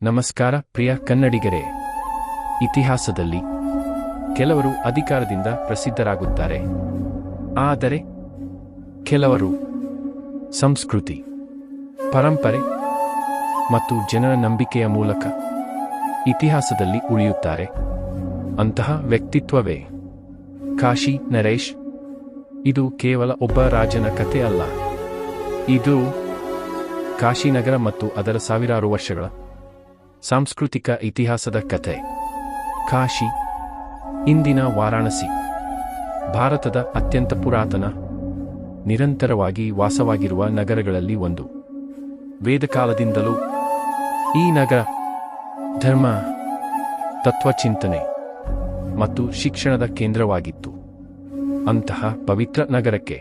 ನಮಸ್ಕಾರ ಪ್ರಿಯ ಕನ್ನಡಿಗರೇ. ಇತಿಹಾಸದಲ್ಲಿ ಕೆಲವರು ಅಧಿಕಾರದಿಂದ ಪ್ರಸಿದ್ಧರಾಗುತ್ತಾರೆ, ಆದರೆ ಕೆಲವರು ಸಂಸ್ಕೃತಿ, ಪರಂಪರೆ ಮತ್ತು ಜನರ ನಂಬಿಕೆಯ ಮೂಲಕ ಇತಿಹಾಸದಲ್ಲಿ ಉಳಿಯುತ್ತಾರೆ. ಅಂತಹ ವ್ಯಕ್ತಿತ್ವವೇ ಕಾಶಿ ನರೇಶ್. ಇದು ಕೇವಲ ಒಬ್ಬ ರಾಜನ ಕಥೆ ಅಲ್ಲ, ಇದು ಕಾಶಿನಗರ ಮತ್ತು ಅದರ ಸಾವಿರಾರು ವರ್ಷಗಳ ಸಾಂಸ್ಕೃತಿಕ ಇತಿಹಾಸದ ಕಥೆ. ಕಾಶಿ, ಇಂದಿನ ವಾರಾಣಸಿ, ಭಾರತದ ಅತ್ಯಂತ ಪುರಾತನ, ನಿರಂತರವಾಗಿ ವಾಸವಾಗಿರುವ ನಗರಗಳಲ್ಲಿ ಒಂದು. ವೇದಕಾಲದಿಂದಲೂ ಈ ನಗರ ಧರ್ಮ, ತತ್ವಚಿಂತನೆ ಮತ್ತು ಶಿಕ್ಷಣದ ಕೇಂದ್ರವಾಗಿತ್ತು. ಅಂತಹ ಪವಿತ್ರ ನಗರಕ್ಕೆ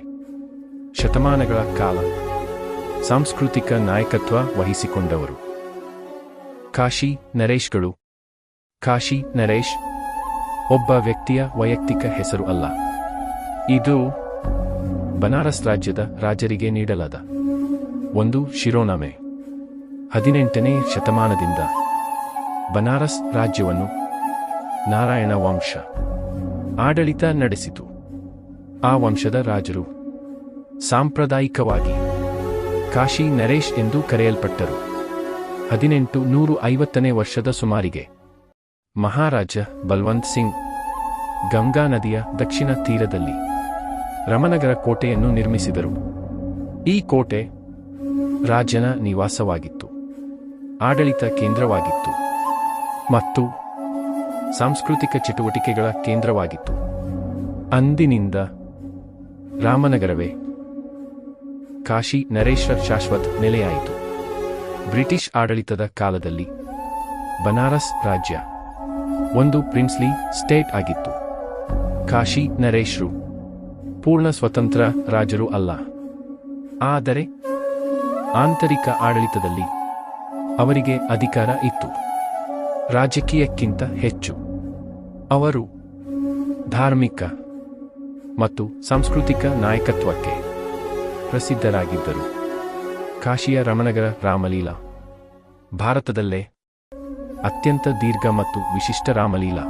ಶತಮಾನಗಳ ಕಾಲ ಸಾಂಸ್ಕೃತಿಕ ನಾಯಕತ್ವ ವಹಿಸಿಕೊಂಡವರು ಕಾಶಿ ನರೇಶ್ಗಳು. ಕಾಶಿ ನರೇಶ್ ಒಬ್ಬ ವ್ಯಕ್ತಿಯ ವೈಯಕ್ತಿಕ ಹೆಸರು ಅಲ್ಲ, ಇದು ಬನಾರಸ್ ರಾಜ್ಯದ ರಾಜರಿಗೆ ನೀಡಲಾದ ಒಂದು ಶಿರೋನಾಮೆ. 18ನೇ ಶತಮಾನದಿಂದ ಬನಾರಸ್ ರಾಜ್ಯವನ್ನು ನಾರಾಯಣ ವಂಶ ಆಡಳಿತ ನಡೆಸಿತು. ಆ ವಂಶದ ರಾಜರು ಸಾಂಪ್ರದಾಯಿಕವಾಗಿ ಕಾಶಿ ನರೇಶ್ ಎಂದು ಕರೆಯಲ್ಪಟ್ಟರು. 1850ನೇ ವರ್ಷದ ಸುಮಾರಿಗೆ ಮಹಾರಾಜ ಬಲ್ವಂತ್ ಸಿಂಗ್ ಗಂಗಾ ನದಿಯ ದಕ್ಷಿಣ ತೀರದಲ್ಲಿ ರಾಮನಗರ ಕೋಟೆಯನ್ನು ನಿರ್ಮಿಸಿದರು. ಈ ಕೋಟೆ ರಾಜನ ನಿವಾಸವಾಗಿತ್ತು, ಆಡಳಿತ ಕೇಂದ್ರವಾಗಿತ್ತು ಮತ್ತು ಸಾಂಸ್ಕೃತಿಕ ಚಟುವಟಿಕೆಗಳ ಕೇಂದ್ರವಾಗಿತ್ತು. ಅಂದಿನಿಂದ ರಾಮನಗರವೇ ಕಾಶಿ ನರೇಶ್ರ ಶಾಶ್ವತ ನೆಲೆಯಾಯಿತು. ಬ್ರಿಟಿಷ್ ಆಡಳಿತದ ಕಾಲದಲ್ಲಿ ಬನಾರಸ್ ರಾಜ್ಯ ಒಂದು ಪ್ರಿನ್ಸ್ಲಿ ಸ್ಟೇಟ್ ಆಗಿತ್ತು. ಕಾಶಿ ನರೇಶ್ರು ಪೂರ್ಣ ಸ್ವತಂತ್ರ ರಾಜರು ಅಲ್ಲ, ಆದರೆ ಆಂತರಿಕ ಆಡಳಿತದಲ್ಲಿ ಅವರಿಗೆ ಅಧಿಕಾರ ಇತ್ತು. ರಾಜಕೀಯಕ್ಕಿಂತ ಹೆಚ್ಚು ಅವರು ಧಾರ್ಮಿಕ ಮತ್ತು ಸಾಂಸ್ಕೃತಿಕ ನಾಯಕತ್ವಕ್ಕೆ ಪ್ರಸಿದ್ಧರಾಗಿದ್ದರು. ಕಾಶಿಯ ರಾಮನಗರ ರಾಮಲೀಲಾ ಭಾರತದಲ್ಲೇ ಅತ್ಯಂತ ದೀರ್ಘ ಮತ್ತು ವಿಶಿಷ್ಟ ರಾಮಲೀಲಾ.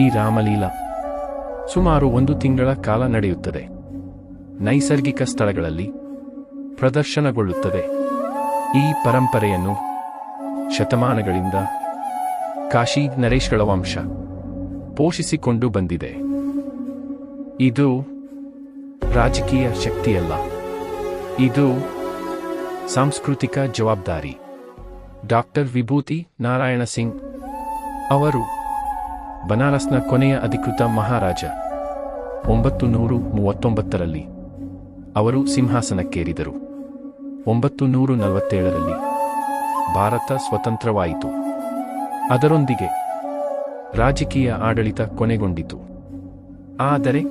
ಈ ರಾಮಲೀಲಾ ಸುಮಾರು 1 ತಿಂಗಳ ಕಾಲ ನಡೆಯುತ್ತದೆ. ನೈಸರ್ಗಿಕ ಸ್ಥಳಗಳಲ್ಲಿ ಪ್ರದರ್ಶನಗೊಳ್ಳುತ್ತದೆ. ಈ ಪರಂಪರೆಯನ್ನು ಶತಮಾನಗಳಿಂದ ಕಾಶಿ ನರೇಶ್ಗಳ ವಂಶ ಪೋಷಿಸಿಕೊಂಡು ಬಂದಿದೆ. ಇದು ರಾಜಕೀಯ ಶಕ್ತಿಯಲ್ಲ, ಇದು ಸಾಂಸ್ಕೃತಿಕ ಜವಾಬ್ದಾರಿ. ಡಾಕ್ಟರ್ ವಿಭೂತಿ ನಾರಾಯಣ ಸಿಂಗ್ ಅವರು ಬನಾರಸ್ನ ಕೊನೆಯ ಅಧಿಕೃತ ಮಹಾರಾಜ. 939ರಲ್ಲಿ ಅವರು ಸಿಂಹಾಸನಕ್ಕೇರಿದರು. 947ರಲ್ಲಿ ಭಾರತ ಸ್ವತಂತ್ರವಾಯಿತು. ಅದರೊಂದಿಗೆ ರಾಜಕೀಯ ಆಡಳಿತ ಕೊನೆಗೊಂಡಿತು. ಆದರೆ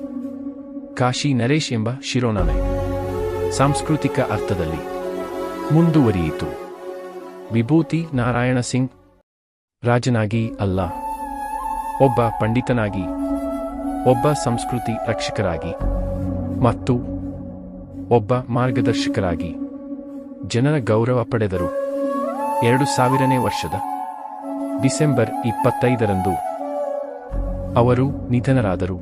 ಕಾಶಿ ನರೇಶ್ ಎಂಬ ಶಿರೋನಾಮೆ ಸಾಂಸ್ಕೃತಿಕ ಅರ್ಥದಲ್ಲಿ ಮುಂದುವರಿಯಿತು. ವಿಭೂತಿ ನಾರಾಯಣ ಸಿಂಗ್ ರಾಜನಾಗಿ ಅಲ್ಲ, ಒಬ್ಬ ಪಂಡಿತನಾಗಿ, ಒಬ್ಬ ಸಂಸ್ಕೃತಿ ರಕ್ಷಕರಾಗಿ ಮತ್ತು ಒಬ್ಬ ಮಾರ್ಗದರ್ಶಕರಾಗಿ ಜನರ ಗೌರವ ಪಡೆದರು. 2000ನೇ ವರ್ಷದ ಡಿಸೆಂಬರ್ 25ರಂದು ಅವರು ನಿಧನರಾದರು.